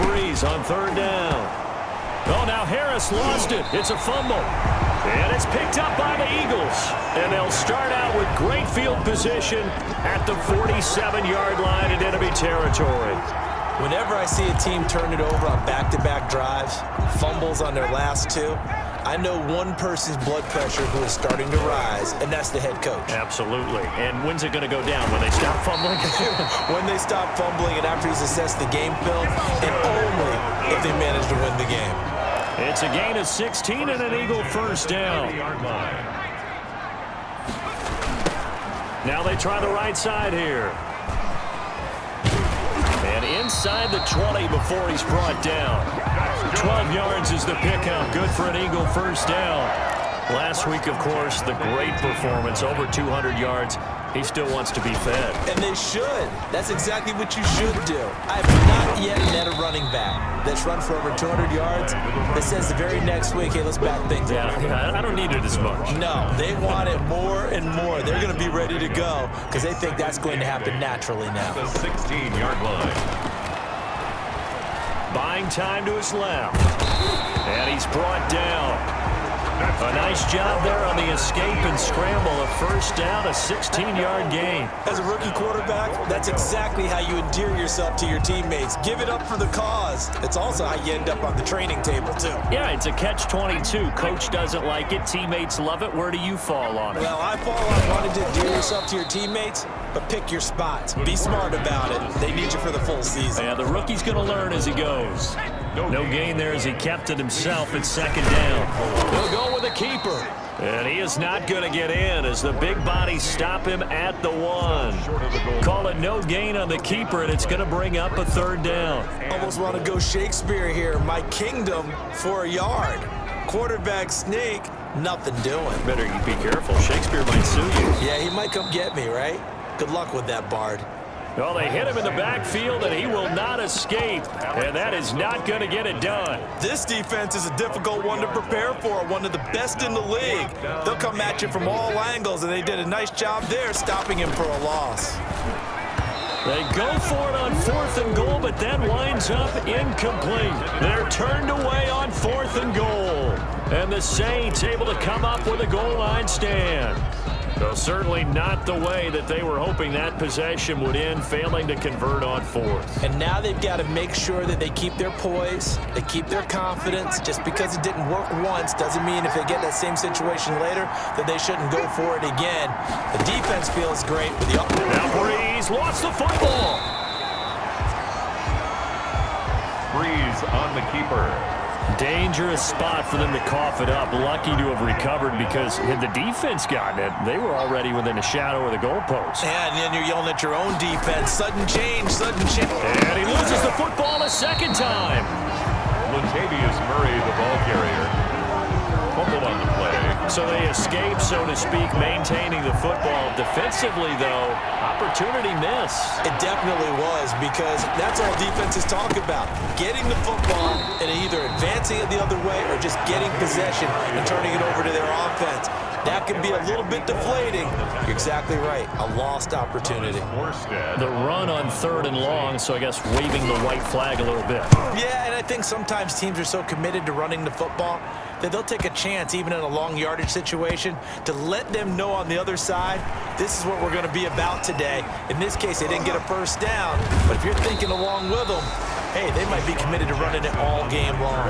Breeze on third down. Oh, now Harris lost it. It's a fumble. And it's picked up by the Eagles. And they'll start out with great field position at the 47-yard line in enemy territory. Whenever I see a team turn it over on back-to-back drives, fumbles on their last two, I know one person's blood pressure who is starting to rise, and that's the head coach. Absolutely. And when's it going to go down? When they stop fumbling? When they stop fumbling and after he's assessed the game film, and only if they manage to win the game. It's a gain of 16 and an Eagle first down. Now they try the right side here. And inside the 20 before he's brought down. 12 yards is the pickup. Good for an Eagle first down. Last week, of course, the great performance, over 200 yards. He still wants to be fed. And they should. That's exactly what you should do. I have not yet met a running back that's run for over 200 yards that says the very next week, hey, let's back things up. Yeah, I don't need it as much. No, they want it more and more. They're going to be ready to go because they think that's going to happen naturally now. The 16-yard line. Buying time to his left. And he's brought down. A nice job there on the escape and scramble. A first down, a 16-yard gain. As a rookie quarterback, that's exactly how you endear yourself to your teammates. Give it up for the cause. It's also how you end up on the training table, too. Yeah, it's a catch-22. Coach doesn't like it. Teammates love it. Where do you fall on it? Well, I fall on wanting to endear yourself to your teammates, but pick your spots. Be smart about it. They need you for the full season. Yeah, the rookie's going to learn as he goes. No gain there as he kept it himself at second down. They'll go with a keeper. And he is not going to get in as the big bodies stop him at the 1. Call it no gain on the keeper, and it's going to bring up a third down. Almost want to go Shakespeare here. My kingdom for a yard. Quarterback sneak, nothing doing. Better you be careful. Shakespeare might sue you. Yeah, he might come get me, right? Good luck with that, Bard. Well, they hit him in the backfield, and he will not escape. And that is not going to get it done. This defense is a difficult one to prepare for, one of the best in the league. They'll come at you from all angles, and they did a nice job there stopping him for a loss. They go for it on 4th and goal, but that winds up incomplete. They're turned away on 4th and goal. And the Saints able to come up with a goal line stand. So certainly not the way that they were hoping that possession would end, failing to convert on 4th. And now they've got to make sure that they keep their poise, they keep their confidence. Just because it didn't work once doesn't mean if they get that same situation later that they shouldn't go for it again. The defense feels great with the... Now Breeze lost the football. Breeze on the keeper. Dangerous spot for them to cough it up. Lucky to have recovered because had the defense gotten it, they were already within a shadow of the goalpost. Yeah, and then you're yelling at your own defense. Sudden change, sudden change. And he loses the football a second time. Latavius Murray, the ball carrier. Fumbled on the play. So they escape, so to speak, maintaining the football. Defensively, though, opportunity miss. It definitely was because that's all defenses talk about. Getting the football and either advancing it the other way or just getting possession and turning it over to their offense. That can be a little bit deflating. You're exactly right. A lost opportunity. The run on 3rd and long, so I guess waving the white flag a little bit. Yeah, and I think sometimes teams are so committed to running the football that they'll take a chance, even in a long yardage situation, to let them know on the other side, this is what we're going to be about today. In this case, they didn't get a first down, but if you're thinking along with them, hey, they might be committed to running it all game long.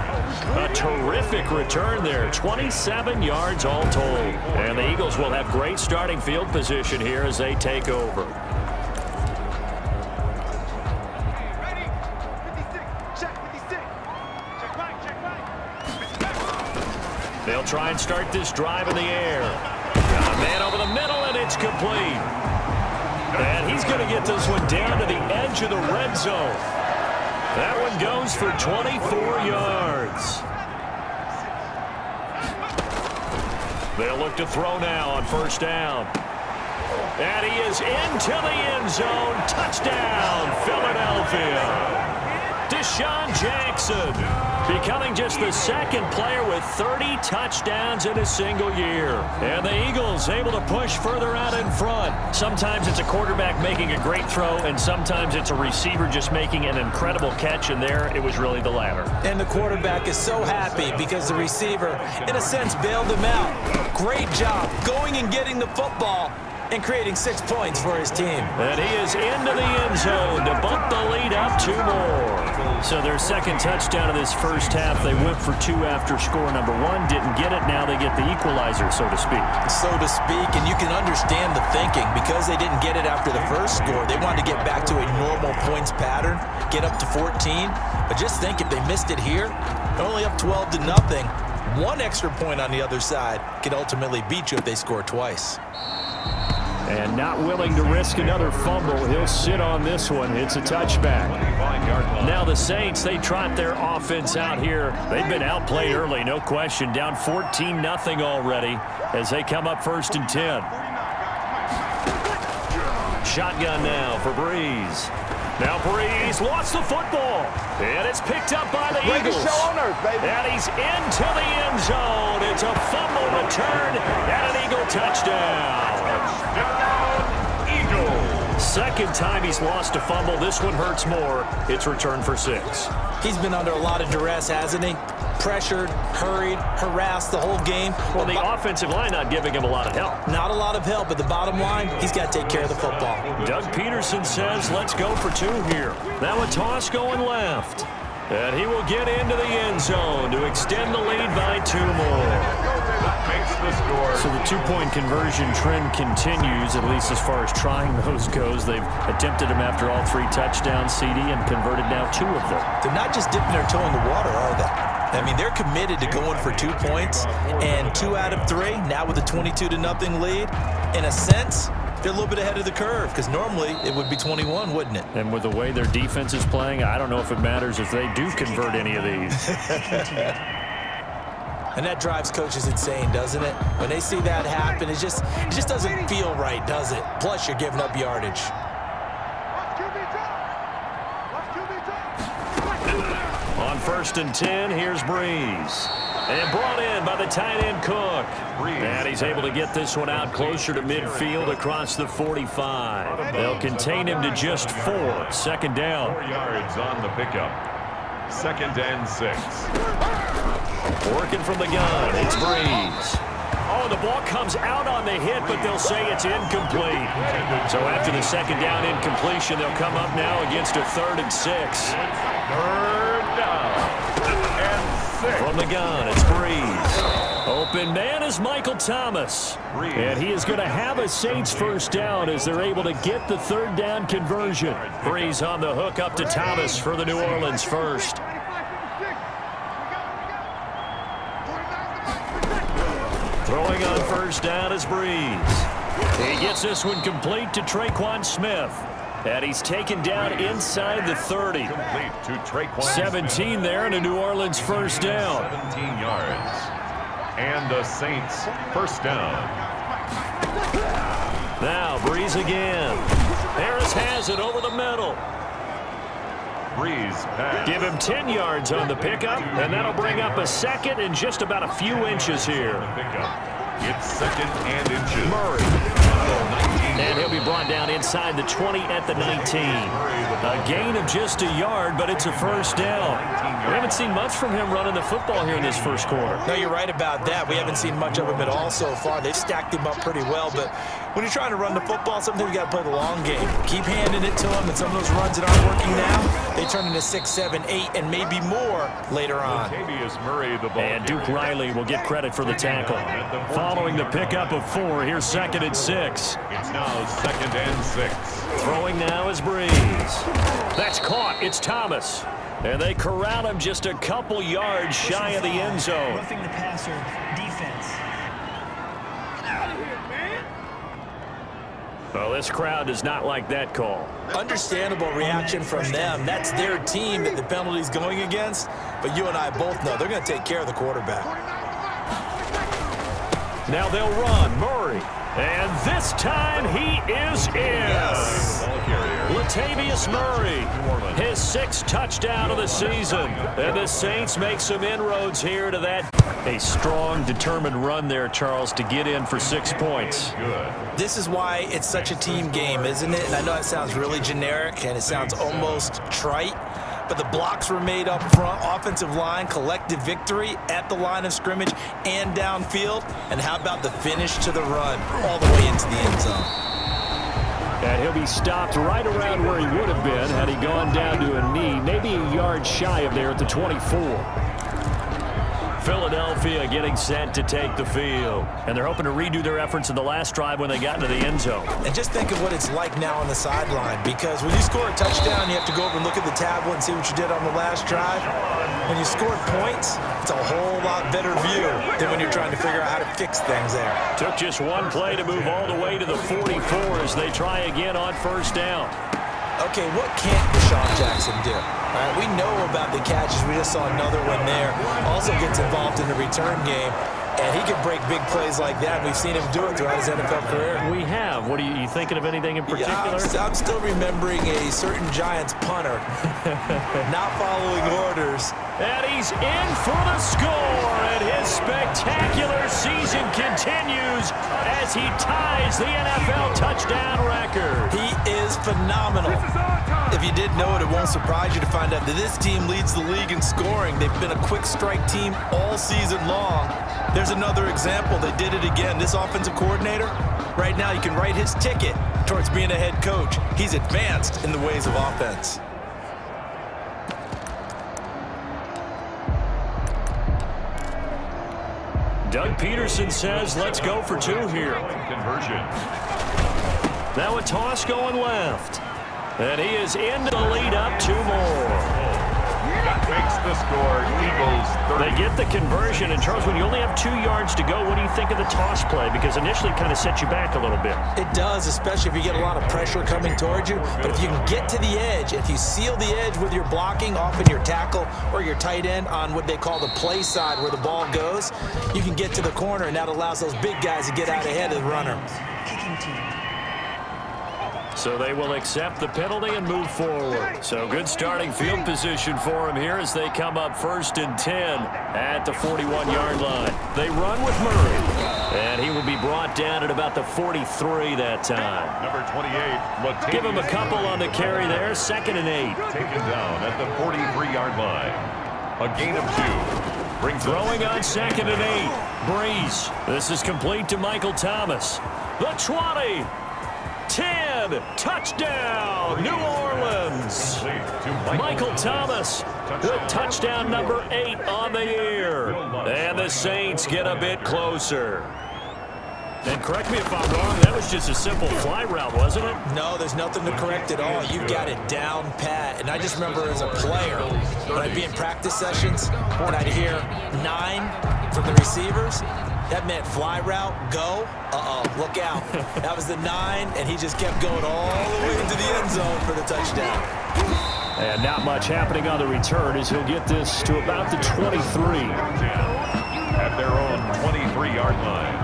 A terrific return there, 27 yards all told. And the Eagles will have great starting field position here as they take over. They'll try and start this drive in the air. Got a man over the middle, and it's complete. And he's going to get this one down to the edge of the red zone. That one goes for 24 yards. They'll look to throw now on first down. And he is into the end zone. Touchdown, Philadelphia. Deshaun Jackson becoming just the second player with 30 touchdowns in a single year. And the Eagles able to push further out in front. Sometimes it's a quarterback making a great throw, and sometimes it's a receiver just making an incredible catch, and there it was really the latter. And the quarterback is so happy because the receiver, in a sense, bailed him out. Great job going and getting the football and creating 6 points for his team. And he is into the end zone to bump the lead up 2 more. So their second touchdown of this first half, they went for 2 after score number 1. Didn't get it. Now they get the equalizer, so to speak. So to speak, and you can understand the thinking. Because they didn't get it after the first score, they wanted to get back to a normal points pattern, get up to 14. But just think, if they missed it here, they're only up 12-0. 1 extra point on the other side can ultimately beat you if they score twice. And not willing to risk another fumble. He'll sit on this one. It's a touchback. Now the Saints, they trot their offense out here. They've been outplayed early, no question. Down 14-0 already as they come up 1st and 10. Shotgun now for Breeze. Now Breeze lost the football. And it's picked up by the Eagles. And he's into the end zone. It's a fumble return and an Eagle touchdown. Second time he's lost a fumble. This one hurts more. It's returned for 6. He's been under a lot of duress, hasn't he? Pressured, hurried, harassed the whole game. Well, the offensive line not giving him a lot of help. Not a lot of help, but the bottom line, he's got to take care of the football. Doug Peterson says, let's go for 2 here. Now a toss going left. And he will get into the end zone to extend the lead by 2 more. So the 2-point conversion trend continues, at least as far as trying those goes. They've attempted them after all 3 touchdowns, CD, and converted now 2 of them. They're not just dipping their toe in the water, are they? I mean, they're committed to going for 2 points, and 2 out of 3, now with a 22-0 lead. In a sense, they're a little bit ahead of the curve, because normally it would be 21, wouldn't it? And with the way their defense is playing, I don't know if it matters if they do convert any of these. And that drives coaches insane, doesn't it? When they see that happen, it just doesn't feel right, does it? Plus, you're giving up yardage. On 1st and 10, here's Breeze. And brought in by the tight end Cook. And he's able to get this one out closer to midfield across the 45. They'll contain him to just 4. 2nd down. 4 yards on the pickup. 2nd and 6. Working from the gun, it's Breeze. Oh, the ball comes out on the hit, but they'll say it's incomplete. So after the 2nd down incompletion, they'll come up now against a 3rd and 6. 3rd down and 6. From the gun, it's Breeze. Open man is Michael Thomas. And he is going to have a Saints 1st down as they're able to get the 3rd down conversion. Breeze on the hook up to Thomas for the New Orleans 1st. Throwing on 1st down is Breeze. He gets this one complete to Traquan Smith. And he's taken down inside the 30. Complete to Traquan 17 Smith. there and a New Orleans 1st down. 17 yards. And the Saints 1st down. Now Breeze again. Harris has it over the middle. Breeze pass. Give him 10 yards on the pickup, and that'll bring up a 2nd and just about a few inches here. It's 2nd and inches. Murray. And he'll be brought down inside the 20 at the 19. A gain of just a yard, but it's a 1st down. We haven't seen much from him running the football here in this 1st quarter. No, you're right about that. We haven't seen much of him at all so far. They've stacked him up pretty well, but when you're trying to run the football, sometimes you got to play the long game. Keep handing it to him, and some of those runs that aren't working now, they turn into 6, 7, 8, and maybe more later on. And Duke Riley will get credit for the tackle. Following the pickup of 4, here's 2nd and 6. It's now 2nd and 6. Throwing now is Breeze. That's caught. It's Thomas. And they corral him just a couple yards shy of the end zone. Roughing the passer defense. Well, this crowd does not like that call. Understandable reaction from them. That's their team that the penalty's going against. But you and I both know they're going to take care of the quarterback. Now they'll run. Murray. And this time he is in. Yes. Latavius Murray. His 6th touchdown of the season. And the Saints make some inroads here to that. A strong, determined run there, Charles, to get in for 6 points. Good. This is why it's such a team game, isn't it? And I know it sounds really generic and it sounds almost trite, but the blocks were made up front, offensive line, collective victory at the line of scrimmage and downfield. And how about the finish to the run all the way into the end zone? And he'll be stopped right around where he would have been had he gone down to a knee, maybe a yard shy of there at the 24. Philadelphia getting set to take the field. And they're hoping to redo their efforts in the last drive when they got into the end zone. And just think of what it's like now on the sideline, because when you score a touchdown, you have to go over and look at the tablet and see what you did on the last drive. When you scored points, it's a whole lot better view than when you're trying to figure out how to fix things there. Took just one play to move all the way to the 44 as they try again on first down. Okay, what can't Deshaun Jackson do? All right, we know about the catches. We just saw another one there. Also gets involved in the return game, and he can break big plays like that. We've seen him do it throughout his NFL career. We have. What are you thinking of anything in particular? Yeah, I'm still remembering a certain Giants punter not following orders. And he's in for the score, and his spectacular season continues as he ties the NFL touchdown record. He is phenomenal. If you didn't know it, it won't surprise you to find out that this team leads the league in scoring. They've been a quick strike team all season long. There's another example. They did it again. This offensive coordinator, right now you can write his ticket towards being a head coach. He's advanced in the ways of offense. Doug Peterson says, let's go for 2 here. Conversion. Now a toss going left. And he is into the lead up 2 more. That makes the score. Eagles 30. They get the conversion. And, Charles, when you only have 2 yards to go, what do you think of the toss play? Because initially it kind of set you back a little bit. It does, especially if you get a lot of pressure coming towards you. But if you can get to the edge, if you seal the edge with your blocking, often your tackle or your tight end on what they call the play side where the ball goes, you can get to the corner, and that allows those big guys to get out ahead of the runner. Kicking team. So they will accept the penalty and move forward. So good starting field position for him here as they come up 1st and 10 at the 41-yard line. They run with Murray, and he will be brought down at about the 43 that time. Number 28. Give him a couple on the carry there. 2nd and 8. Taken down at the 43-yard line. A gain of 2. Brings Throwing on 2nd and 8. Breeze. This is complete to Michael Thomas. The 20. 10, touchdown, New Orleans. Michael Thomas with touchdown number 8 on the year. And the Saints get a bit closer. And correct me if I'm wrong, that was just a simple fly route, wasn't it? No, there's nothing to correct at all. You've got it down pat. And I just remember as a player, when I'd be in practice sessions, and I'd hear 9 from the receivers, that meant fly route, go. Look out. That was the 9, and he just kept going all the way into the end zone for the touchdown. And not much happening on the return as he'll get this to about the 23. At their own 23-yard line.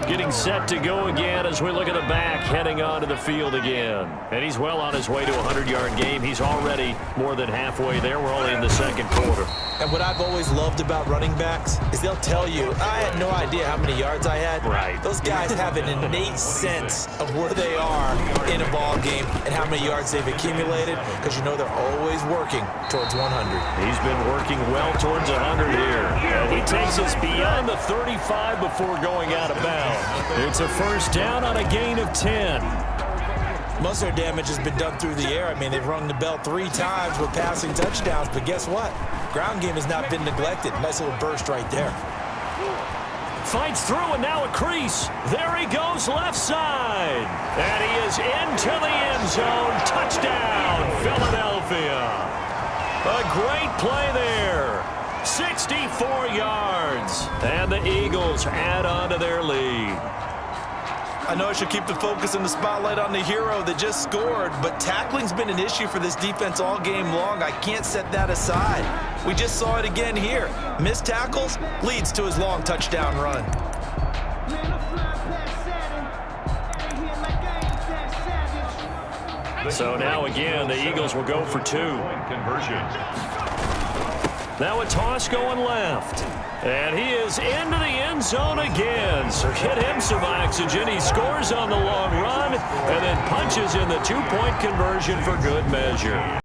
Getting set to go again as we look at the back heading onto the field again. And he's well on his way to a 100-yard game. He's already more than halfway there. We're only in the 2nd quarter. And what I've always loved about running backs is they'll tell you, I had no idea how many yards I had. Right. Those guys have an innate sense of where they are in a ball game and how many yards they've accumulated, because you know they're always working towards 100. He's been working well towards 100 here. And he takes us beyond the 35 before going out of bounds. It's a first down on a gain of 10. Most of their damage has been done through the air. I mean, they've rung the bell 3 times with passing touchdowns, but guess what? Ground game has not been neglected. Nice little burst right there. Fights through, and now a crease. There he goes left side. And he is into the end zone. Touchdown, Philadelphia. A great play there. 64 yards. And the Eagles add on to their lead. I know I should keep the focus and the spotlight on the hero that just scored, but tackling's been an issue for this defense all game long. I can't set that aside. We just saw it again here. Missed tackles leads to his long touchdown run. So now again, the Eagles will go for 2. Conversion. Now a toss going left. And he is into the end zone again. So get him some oxygen. He scores on the long run and then punches in the 2-point conversion for good measure.